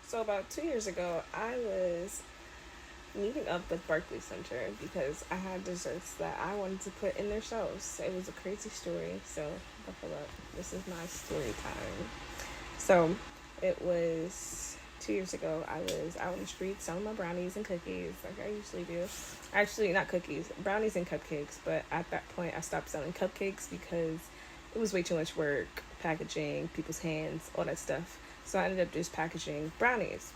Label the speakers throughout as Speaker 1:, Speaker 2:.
Speaker 1: So about 2 years ago, I was meeting up with Barclays Center because I had desserts that I wanted to put in their shelves. It was a crazy story, so buckle up. This is my story time. So it was 2 years ago. I was out on the street selling my brownies and cookies like I usually do. Actually, not cookies, brownies and cupcakes. But at that point, I stopped selling cupcakes because it was way too much work, packaging, people's hands, all that stuff. So I ended up just packaging brownies.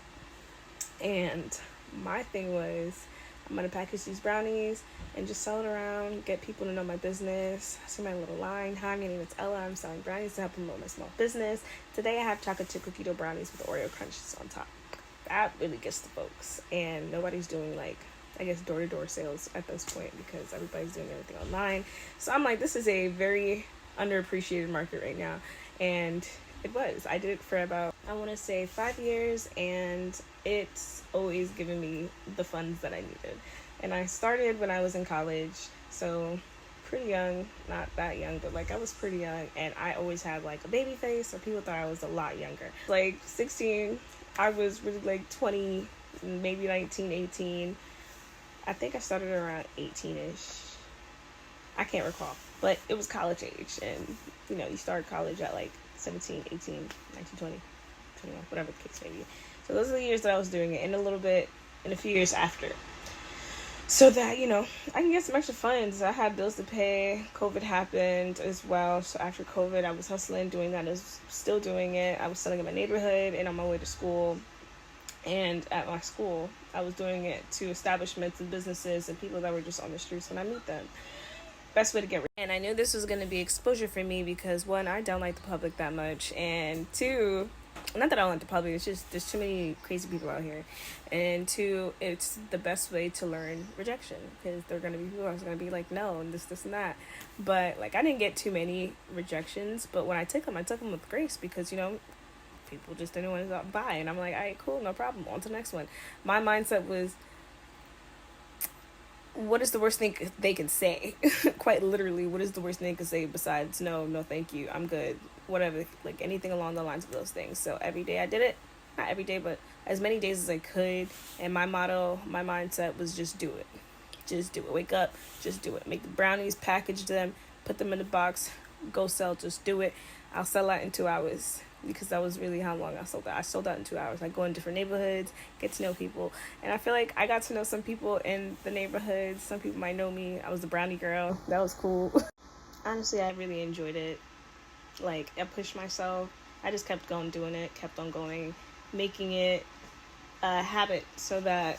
Speaker 1: And my thing was, I'm gonna package these brownies and just sell it around, get people to know my business. I see my little line. Hi, my name is Ella. I'm selling brownies to help promote my small business. Today I have chocolate chip cookie dough brownies with Oreo crunches on top. That really gets the folks. And nobody's doing like, I guess, door to door sales at this point because everybody's doing everything online. So I'm like, this is a very underappreciated market right now. And it was. I did it for about, I want to say, 5 years, and it's always given me the funds that I needed. And I started when I was in college, so pretty young, not that young, but like I was pretty young, and I always had like a baby face, so people thought I was a lot younger. Like 16, I was really like 20, maybe 19, 18. I think I started around 18-ish. I can't recall, but it was college age, and you start college at like 17, 18, 19, 20, 21, whatever the case may be. So those are the years that I was doing it, and a little bit in a few years after. So that, I can get some extra funds. I had bills to pay. COVID happened as well. So after COVID, I was hustling, doing that, as still doing it. I was selling in my neighborhood and on my way to school. And at my school, I was doing it to establishments and businesses and people that were just on the streets when I meet them. Best way to get rid. And I knew this was going to be exposure for me because, one, I don't like the public that much, and two, not that I don't like the public, it's just there's too many crazy people out here, and two, it's the best way to learn rejection because there are going to be people who's going to be like, no, and this and that. But like, I didn't get too many rejections, but when I took them with grace because people just didn't want to buy, and I'm like, all right, cool, no problem, on to the next one. My mindset was, what is the worst thing they can say? Quite literally, what is the worst thing they can say besides no, no, thank you, I'm good, whatever, like anything along the lines of those things. So every day I did it, not every day, but as many days as I could. And my motto, my mindset was just do it. Just do it. Wake up, just do it. Make the brownies, package them, put them in the box, go sell, just do it. I'll sell out in 2 hours because that was really how long I sold that. I sold out in 2 hours. I go in different neighborhoods, get to know people. And I feel like I got to know some people in the neighborhoods. Some people might know me. I was the brownie girl. That was cool. Honestly, I really enjoyed it. Like, I pushed myself. I just kept going doing it, kept on going, making it a habit so that,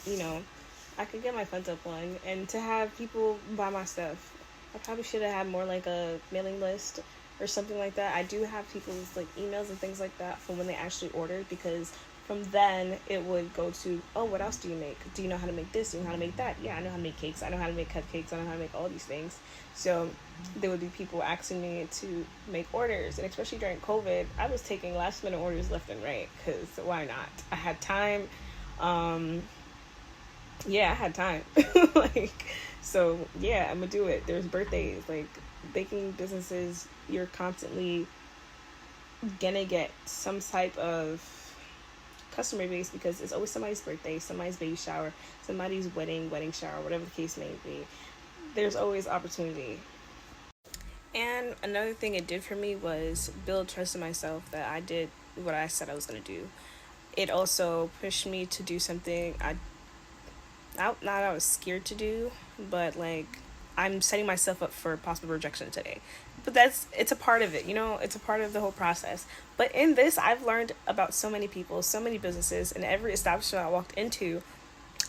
Speaker 1: I could get my funds up one and to have people buy my stuff. I probably should have had more like a mailing list or something like that. I do have people's like emails and things like that from when they actually ordered, because from then it would go to, oh, what else do you make? Do you know how to make this? Do you know how to make that? Yeah, I know how to make cakes. I know how to make cupcakes. I know how to make all these things. So there would be people asking me to make orders. And especially during COVID, I was taking last minute orders left and right because why not? I had time. Yeah, I had time. Like, so yeah, I'm gonna do it. There's birthdays, like baking businesses, you're constantly gonna get some type of customer base because it's always somebody's birthday, somebody's baby shower, somebody's wedding shower, whatever the case may be. There's always opportunity. And another thing it did for me was build trust in myself that I did what I said I was gonna do. It also pushed me to do something not I was scared to do, but like I'm setting myself up for possible rejection today. But it's a part of it, it's a part of the whole process. But in this, I've learned about so many people, so many businesses, and every establishment I walked into,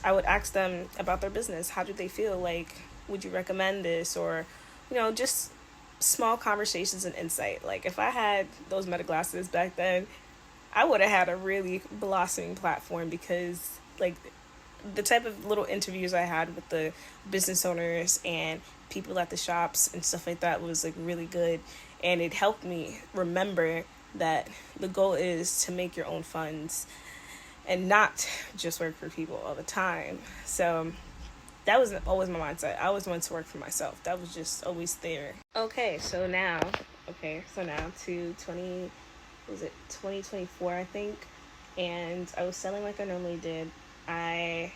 Speaker 1: I would ask them about their business. How do they feel? Like, would you recommend this? Or, just small conversations and insight. Like, if I had those meta glasses back then, I would have had a really blossoming platform because, like, the type of little interviews I had with the business owners and people at the shops and stuff like that was like really good, and it helped me remember that the goal is to make your own funds and not just work for people all the time. So that was always my mindset. I always wanted to work for myself. That was just always there. So now to 2024, I think. and I was selling like I normally did. I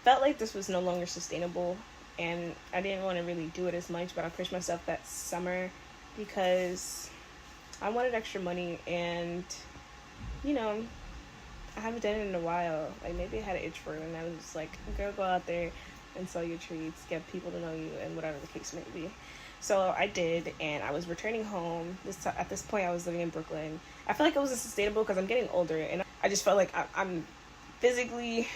Speaker 1: felt like this was no longer sustainable, and I didn't want to really do it as much, but I pushed myself that summer because I wanted extra money, and you know, I haven't done it in a while. Like, maybe I had an itch for it, and I was just like, girl, go out there and sell your treats, get people to know you, and whatever the case may be. So I did, and I was returning home. At this point, I was living in Brooklyn. I felt like it wasn't sustainable because I'm getting older, and I just felt like I'm physically,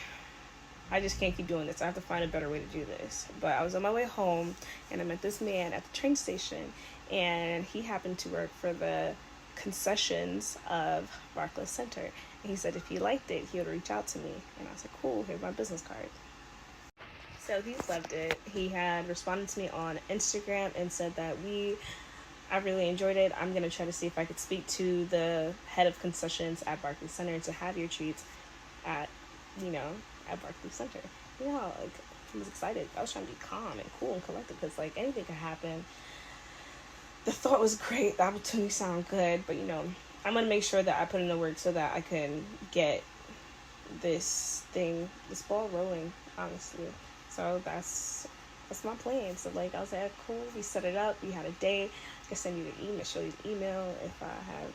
Speaker 1: I just can't keep doing this. I have to find a better way to do this. But I was on my way home, and I met this man at the train station, and he happened to work for the concessions of Barclays Center. And he said if he liked it, he would reach out to me. And I said, cool, here's my business card. So he loved it. He had responded to me on Instagram and said that I really enjoyed it. I'm going to try to see if I could speak to the head of concessions at Barclays Center to have your treats at, at Barclays Center. Like, I was excited. I was trying to be calm and cool and collected because, like, anything could happen. The thought was great. The opportunity sounded good. But, I'm going to make sure that I put in the work so that I can get this ball rolling, honestly. So that's my plan. So, like, I was like, cool. We set it up. We had a day. I can send you the email, show you the email if I have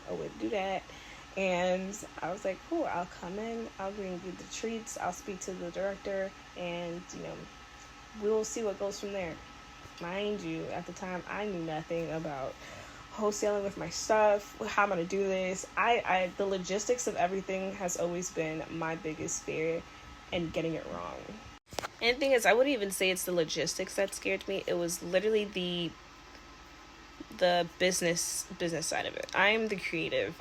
Speaker 1: a way to do that. And I was like, cool, I'll come in, I'll bring you the treats, I'll speak to the director, and, we'll see what goes from there. Mind you, at the time, I knew nothing about wholesaling with my stuff, how I'm going to do this. The logistics of everything has always been my biggest fear, and getting it wrong. And the thing is, I wouldn't even say it's the logistics that scared me. It was literally the business side of it. I'm the creative.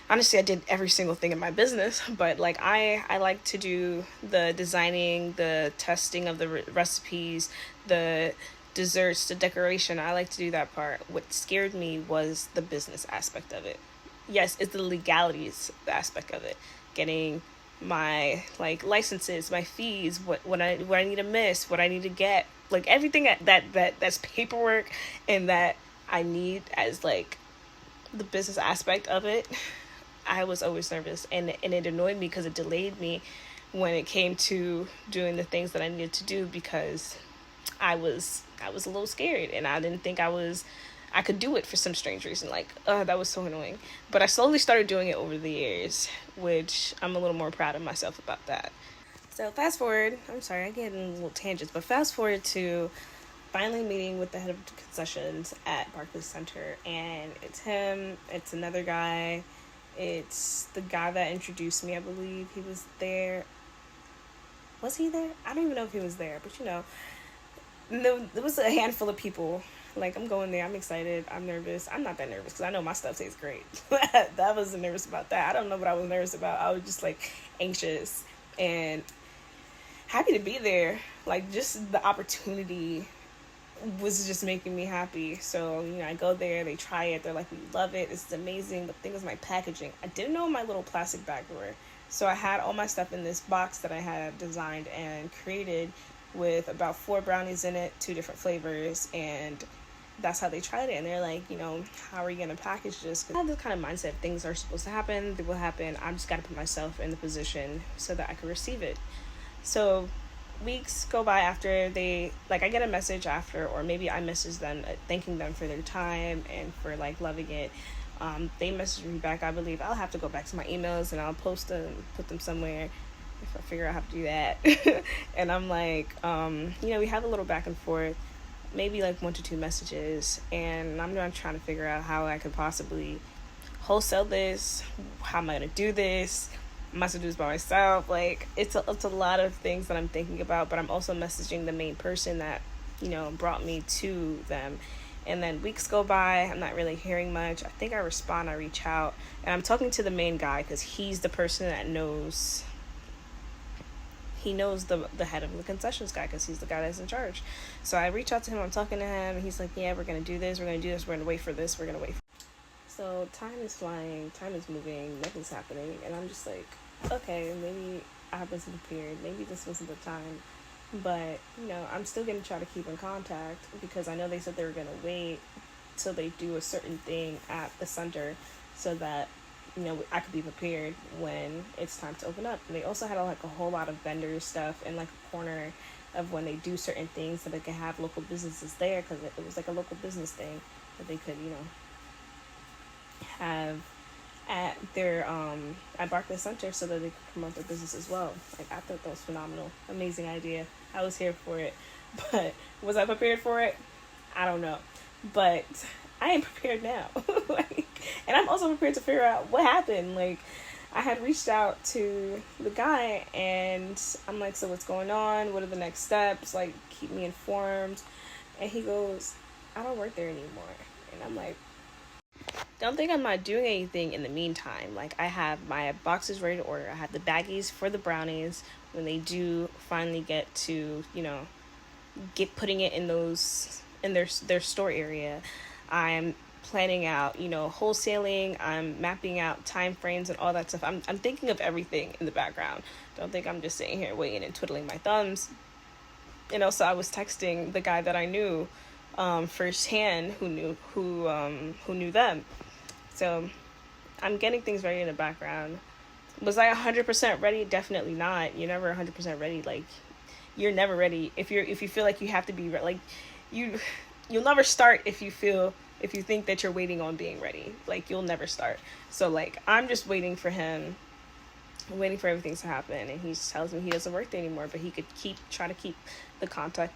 Speaker 1: Honestly, I did every single thing in my business, but like I like to do the designing, the testing of the recipes, the desserts, the decoration. I like to do that part. What scared me was the business aspect of it. Yes, it's the legalities aspect of it. Getting my licenses, my fees, what I need to miss, what I need to get, like everything that's paperwork and that I need as like the business aspect of it. I was always nervous, and it annoyed me because it delayed me when it came to doing the things that I needed to do, because I was a little scared, and I didn't think I could do it for some strange reason. That was so annoying. But I slowly started doing it over the years, which I'm a little more proud of myself about that. So fast forward, I'm sorry, I get in little tangents, but fast forward to finally meeting with the head of the concessions at Barclays Center, and it's him, it's another guy, it's the guy that introduced me, I believe he was there. Was he there? I don't even know if he was there, but there was a handful of people. Like, I'm going there, I'm excited, I'm nervous. I'm not that nervous because I know my stuff tastes great. I wasn't nervous about that. I don't know what I was nervous about. I was just like anxious and happy to be there. Like, just the opportunity was just making me happy. So, I go there, they try it, they're like, we love it, it's amazing. The thing is my packaging. I didn't know my little plastic bag were. So I had all my stuff in this box that I had designed and created with about 4 brownies in it, 2 different flavors, and that's how they tried it. And they're like, how are you going to package this? 'Cause I have this kind of mindset, things are supposed to happen, they will happen. I just got to put myself in the position so that I can receive it. So weeks go by after I get a message after, or maybe I message them thanking them for their time and for loving it. They message me back. I believe I'll have to go back to my emails and I'll post them, put them somewhere if I figure out how to do that. And I'm like, we have a little back and forth, maybe 1 to 2 messages, and I'm not trying to figure out how I could possibly wholesale this. How am I going to do this? I must do this by myself. It's a lot of things that I'm thinking about, but I'm also messaging the main person that, brought me to them. And then weeks go by, I'm not really hearing much. I think I respond, I reach out, and I'm talking to the main guy because he's the person that knows. He knows the head of the concessions guy because he's the guy that's in charge. So I reach out to him, I'm talking to him, and he's like, yeah, we're going to do this, we're going to wait for this, we're going to wait. So time is flying, time is moving, nothing's happening, and I'm just like, okay, maybe I wasn't prepared, maybe this wasn't the time, but, I'm still going to try to keep in contact because I know they said they were going to wait till they do a certain thing at the center so that I could be prepared when it's time to open up. And they also had like a whole lot of vendor stuff in like a corner of when they do certain things, so they could have local businesses there, because it was like a local business thing that they could have at their at Barclays Center, so that they could promote their business as well. Like, I thought that was phenomenal, amazing idea. I was here for it, but was I prepared for it? I don't know, but I am prepared now. Like, and I'm also prepared to figure out what happened. Like, I had reached out to the guy and I'm like, so what's going on? What are the next steps? Like, keep me informed. And he goes, I don't work there anymore. And I'm like, don't think I'm not doing anything in the meantime. Like, I have my boxes ready to order. I have the baggies for the brownies when they do finally get to, get putting it in those in their store area. I'm planning out, wholesaling. I'm mapping out time frames and all that stuff. I'm thinking of everything in the background. Don't think I'm just sitting here waiting and twiddling my thumbs. And also, I was texting the guy that I knew firsthand, who knew them. So I'm getting things ready in the background. Was I 100% ready? Definitely not. You're never 100% ready. Like, you're never ready if you feel like you have to be like you'll never start if you think that you're waiting on being ready. Like, you'll never start. So, like, I'm just waiting for him, waiting for everything to happen, and he just tells me he doesn't work there anymore, but he could try to keep the contact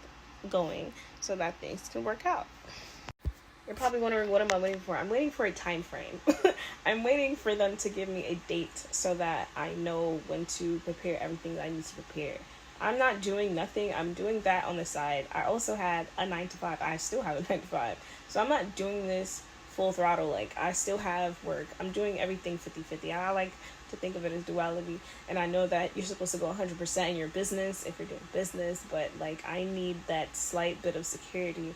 Speaker 1: going so that things can work out. You're probably wondering, what am I waiting for? I'm waiting for a time frame. I'm waiting for them to give me a date so that I know when to prepare everything that I need to prepare. I'm not doing nothing. I'm doing that on the side. I also had a 9 to 5. I still have a 9 to 5. So I'm not doing this full throttle. Like, I still have work. I'm doing everything 50-50. I like to think of it as duality. And I know that you're supposed to go 100% in your business if you're doing business. But, like, I need that slight bit of security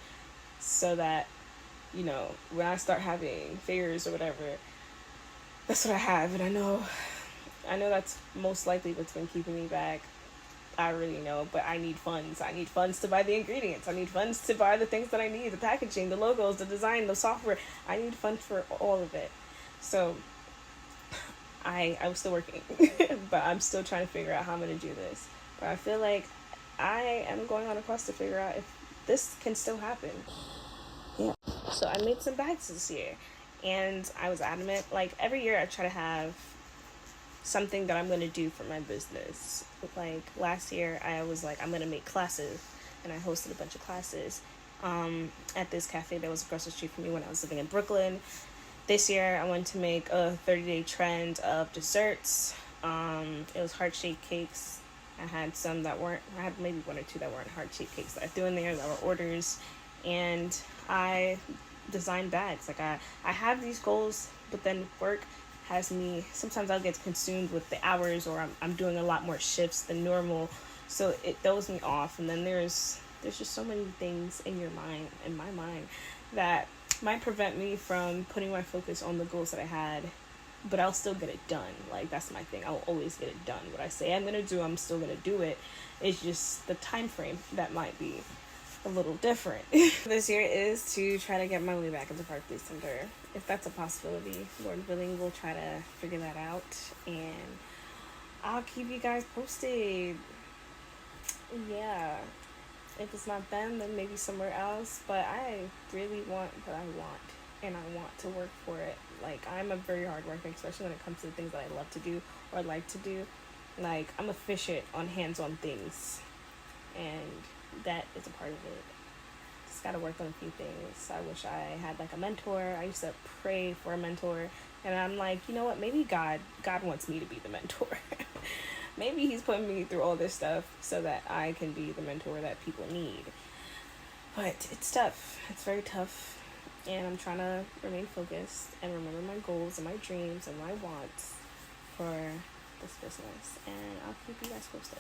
Speaker 1: so that, when I start having fears or whatever, that's what I have. And I know that's most likely what's been keeping me back. I really know, but I need funds. I need funds to buy the ingredients. I need funds to buy the things that I need, the packaging, the logos, the design, the software. I need funds for all of it. So I was still working, but I'm still trying to figure out how I'm going to do this. But I feel like I am going on a quest to figure out if this can still happen. Yeah. So I made some bags this year, and I was adamant. Like, every year I try to have something that I'm going to do for my business. Like, last year I was like, I'm going to make classes, and I hosted a bunch of classes at this cafe that was across the street from me when I was living in Brooklyn. This year I wanted to make a 30-day trend of desserts. It was heart-shaped cakes. I had maybe 1 or 2 that weren't heart-shaped cakes that I threw in there that were orders, and I designed bags. Like, I have these goals, but then work has me, sometimes I'll get consumed with the hours, or I'm doing a lot more shifts than normal, so it throws me off. And then there's just so many things in my mind, that might prevent me from putting my focus on the goals that I had, but I'll still get it done. Like, that's my thing. I'll always get it done. What I say I'm gonna do, I'm still gonna do it. It's just the time frame that might be a little different. This year is to try to get my way back into Barclays Center. If that's a possibility, Lord willing, we'll try to figure that out, and I'll keep you guys posted. Yeah, if it's not them, then maybe somewhere else, but I really want what I want, and I want to work for it. Like, I'm a very hard worker, especially when it comes to the things that I love to do or like to do. Like, I'm efficient on hands-on things, and that is a part of it. Just gotta work on a few things. I wish I had like a mentor. I used to pray for a mentor, and I'm like, you know what, maybe God wants me to be the mentor. Maybe he's putting me through all this stuff so that I can be the mentor that people need. But it's tough. It's very tough, and I'm trying to remain focused and remember my goals and my dreams and my wants for this business, and I'll keep you guys posted.